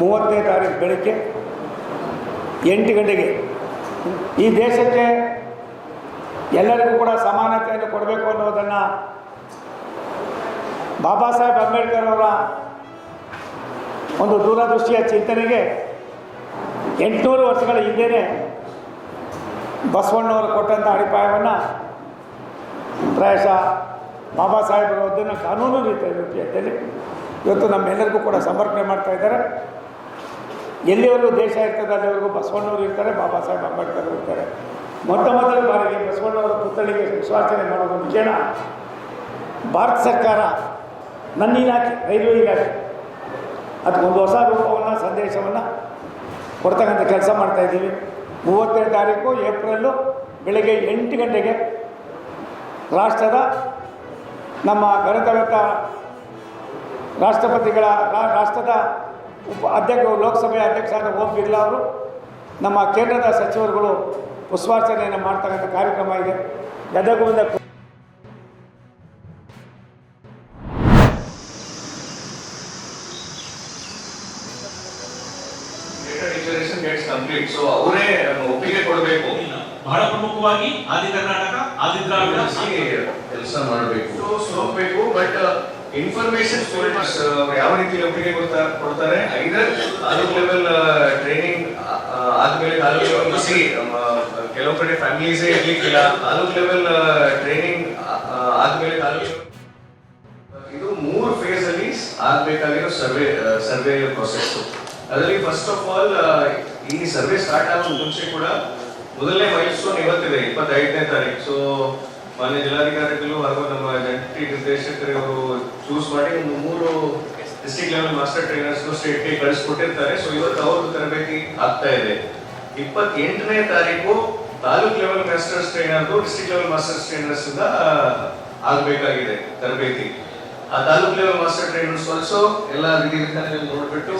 30ನೇ ತಾರೀಕು ಬೆಳಗ್ಗೆ 8 ಗಂಟೆಗೆ ಈ ದೇಶಕ್ಕೆ ಎಲ್ಲರಿಗೂ ಕೂಡ ಸಮಾನತೆಯನ್ನು ಕೊಡಬೇಕು ಅನ್ನೋದನ್ನು ಬಾಬಾ ಸಾಹೇಬ್ ಅಂಬೇಡ್ಕರ್ ಅವರ ಒಂದು ದೂರದೃಷ್ಟಿಯ ಚಿಂತನೆಗೆ 800 ವರ್ಷಗಳ ಹಿಂದೆಯೇ ಬಸವಣ್ಣವರು ಕೊಟ್ಟಂಥ ಅಡಿಪಾಯವನ್ನು ಪ್ರಾಯಶಃ ಬಾಬಾ ಸಾಹೇಬರು ಅದನ್ನು ಕಾನೂನು ರೀತಿಯಲ್ಲಿ ಇವತ್ತು ನಮ್ಮೆಲ್ಲರಿಗೂ ಕೂಡ ಸಮರ್ಪಣೆ ಮಾಡ್ತಾ ಇದ್ದಾರೆ. ಎಲ್ಲಿವರೆಗೂ ದೇಶ ಇರ್ತದೆ ಅಲ್ಲಿವರೆಗೂ ಬಸವಣ್ಣವರು ಇರ್ತಾರೆ, ಬಾಬಾ ಸಾಹೇಬ್ ಅಂಬೇಡ್ಕರ್ ಇರ್ತಾರೆ. ಮೊದಲ ಬಾರಿಗೆ ಬಸವಣ್ಣವರ ಪುತ್ಥಳಿಗೆ ವಿಶ್ವಾಸನೆ ಮಾಡೋದು ಮುಖೇನ ಭಾರತ ಸರ್ಕಾರ ನನ್ನ ಇಲಾಖೆ ರೈಲ್ವೆ ಇಲಾಖೆ ಅದಕ್ಕೊಂದು ಹೊಸ ರೂಪವನ್ನು ಸಂದೇಶವನ್ನು ಕೊಡ್ತಕ್ಕಂಥ ಕೆಲಸ ಮಾಡ್ತಾಯಿದ್ದೀವಿ. 30ನೇ ತಾರೀಕು ಏಪ್ರಿಲ್ಲು ಬೆಳಗ್ಗೆ 8 ಗಂಟೆಗೆ ರಾಷ್ಟ್ರದ ನಮ್ಮ ಗಣತಂತ್ರ ರಾಷ್ಟ್ರಪತಿಗಳ ರಾಷ್ಟ್ರದ ಲೋಕಸಭೆಯ ಅಧ್ಯಕ್ಷರಾದ ಓಂ ಬಿರ್ಲಾ ಅವರು, ನಮ್ಮ ಕೇಂದ್ರದ ಸಚಿವರುಗಳು ಪುಷ್ಪಾರ್ಚನೆಯನ್ನು ಮಾಡ್ತಕ್ಕಂಥ ಕಾರ್ಯಕ್ರಮ ಇದೆ. ಗದಗದಿಂದ ಅವರೇ ಒಪ್ಪಿಗೆ ಕೊಡಬೇಕು. ಬಹಳ ಪ್ರಮುಖವಾಗಿ ಆದಿ ಕರ್ನಾಟಕ ಆದಿ ದ್ರಾವಿಡ ಕೆಲಸ ಮಾಡಬೇಕು, ಹೋಗ್ಬೇಕು. ಬಟ್ ಇನ್ಫಾರ್ಮೇಶನ್ ಯಾವ ರೀತಿ ಒಪ್ಪಿಗೆ ಕೊಡ್ತಾರೆ, ಐದರ್ ತಾಲೂಕ್ ಲೆವೆಲ್ ಟ್ರೈನಿಂಗ್ ಆದ್ಮೇಲೆ ಕೆಲವು ಕಡೆ ಫ್ಯಾಮಿಲೀಸ್ ಇರ್ಲಿಕ್ಕಿಲ್ಲ, ತಾಲೂಕ್ ಲೆವೆಲ್ ಟ್ರೈನಿಂಗ್ ಆದ್ಮೇಲೆ ಇದು 3 ಫೇಸ್ ಅಲ್ಲಿ ಆಗ್ಬೇಕಾಗಿರೋ ಸರ್ವೆ ಪ್ರೊಸೆಸ್. ಅದರಲ್ಲಿ ಫಸ್ಟ್ ಆಫ್ ಆಲ್ ಈ ಸರ್ವೆ ಸ್ಟಾರ್ಟ್ ಆಗೋ ಮುಂಚೆ ಕೂಡ ಮೊದಲನೇ ಮೈಲ್ಸ್ಟೋನ್ ಇವತ್ತಿದೆ 25ನೇ ತಾರೀಕು. ಸೊ ಮಾನ್ಯ ಜಿಲ್ಲಾಧಿಕಾರಿಗಳು ಹಾಗೂ ನಮ್ಮ ಜಂಟಿ ನಿರ್ದೇಶಕರು ಚೂಸ್ ಮಾಡಿ ಒಂದು 3 ಡಿಸ್ಟ್ರಿಕ್ಟ್ ಲೆವೆಲ್ ಮಾಸ್ಟರ್ ಟ್ರೈನರ್ಸ್ ಸ್ಟೇಟ್ಗೆ ಕಳಿಸ್ಕೊಟ್ಟಿರ್ತಾರೆ. ಸೊ ಇವತ್ತು ಅವ್ರದ್ದು ತರಬೇತಿ ಆಗ್ತಾ ಇದೆ. 28ನೇ ತಾರೀಕು ತಾಲೂಕ್ ಲೆವೆಲ್ ಮಾಸ್ಟರ್ಸ್ ಟ್ರೈನರ್ದು ಡಿಸ್ಟ್ರಿಕ್ಟ್ ಲೆವೆಲ್ ಮಾಸ್ಟರ್ಸ್ ಟ್ರೈನರ್ಸ್ ಇಂದ ಆಗಬೇಕಾಗಿದೆ ತರಬೇತಿ. ಆ taluk level master trainers also ಎಲ್ಲ ವಿಧಿವಿಧಾನಗಳನ್ನು ನೋಡ್ಬಿಟ್ಟು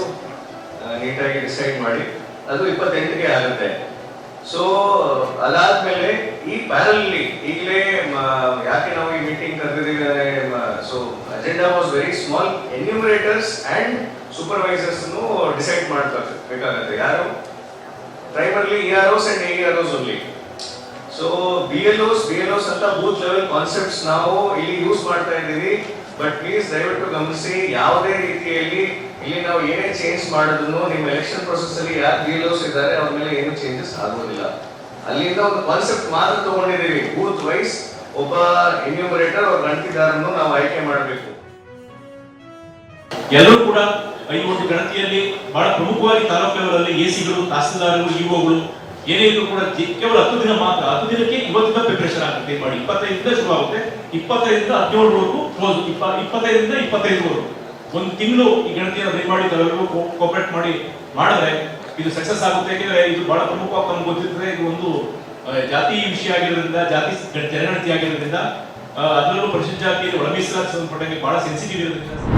ನೀಟಾಗಿ ಡಿಸೈಡ್ ಮಾಡಿ ಅದು 28ಗೆ ಆಗುತ್ತೆ. ಸೊ ಅದಾದ್ಮೇಲೆ ಈ ಪ್ಯಾರಲಿ ಈಗಲೇ ಯಾಕೆ ನಾವು ಈ ಮೀಟಿಂಗ್ ಕರೆದಿದ್ದೀವಿ, so agenda was very small. Enumerators and supervisors decide ಮಾಡಬೇಕಾಗುತ್ತೆ. ಯಾರು primarily EROs and AEROs only. So BLOs ಅಂತ ಬೂತ್ ಲೆವೆಲ್ ಕಾನ್ಸೆಪ್ಟ್ಸ್ ನಾವು ಇಲ್ಲಿ ಯೂಸ್ ಮಾಡ್ತಾ ಇದ್ದೀವಿ. ಬಟ್ ಪ್ಲೀಸ್ ದಯವಿಟ್ಟು ಗಮನಿಸಿ, ಯಾವುದೇ ರೀತಿಯಲ್ಲಿ ಇಲ್ಲಿ ನಾವು ಏನೇ ಚೇಂಜ್ ಮಾಡಿದ್ರು ನಿಮ್ಮ ಎಲೆಕ್ಷನ್ ಪ್ರೊಸೆಸ್ ಅಲ್ಲಿ ಯಾರು BLOs ಇದ್ದಾರೆ ಅವ್ರ ಮೇಲೆ ಏನು ಚೇಂಜಸ್ ಆಗೋದಿಲ್ಲ. ಅಲ್ಲಿಂದ ಒಂದು ಕಾನ್ಸೆಪ್ಟ್ ಮಾತ್ರ ತಗೊಂಡಿದ್ದೀವಿ. ಬೂತ್ ವೈಸ್ ಒಬ್ಬ ಎನ್ಯೂಮರೇಟರ್ ಅವ್ರ ಗಣತಿದಾರನ್ನು ನಾವು ಆಯ್ಕೆ ಮಾಡಬೇಕು. ಎಲ್ಲರೂ ಕೂಡ ಈ ಒಂದು ಗಣತಿಯಲ್ಲಿ ಬಹಳ ಪ್ರಮುಖವಾಗಿ ತಾಲೂಕು ಲೆವೆಲ್ ಎಸಿಗಳು, ತಹಸೀಲ್ದಾರರು, ಇಒಗಳು ಏನೇ ಇದ್ರು ಕೂಡ ಕೇವಲ 10 ದಿನ ಮಾತ್ರ. 10 ದಿನಕ್ಕೆ ಇವತ್ತಿಂದ ಪ್ರಿಪರೇಷನ್ ಆಗುತ್ತೆ ಮಾಡಿ. 25ರಿಂದ ಶುರು ಆಗುತ್ತೆ, 25ರಿಂದ 17ರವರೆಗೂ ಕ್ಲೋಸ್. 25ರಿಂದ 25ರವರೆಗೂ ಒಂದು ತಿಂಗಳು ಈ ಗಣತಿಯನ್ನು ರೆಡಿ ಮಾಡಿ ತಾವೆಲ್ಲರೂ ಕೋಪರೇಟ್ ಮಾಡಿದ್ರೆ ಇದು ಸಕ್ಸಸ್ ಆಗುತ್ತೆ. ಯಾಕೆಂದ್ರೆ ಇದು ಬಹಳ ಪ್ರಮುಖವಾಗಿ ನಮ್ಗೆ ಗೊತ್ತಿರ್ತದೆ. ಇದು ಒಂದು ಜಾತಿ ವಿಷಯ ಆಗಿರೋದ್ರಿಂದ, ಜಾತಿ ಜನಗಣತಿ ಆಗಿರೋದ್ರಿಂದ, ಅದರಲ್ಲೂ ಪರಿಶಿಷ್ಟ ಜಾತಿಯಲ್ಲಿ ಒಳ ಮೀಸಲಾತಿ ಸಂಬಂಧಪಟ್ಟಂಗೆ ಬಹಳ ಸೆನ್ಸಿಟಿವ್ ಇರೋದ್ರಿಂದ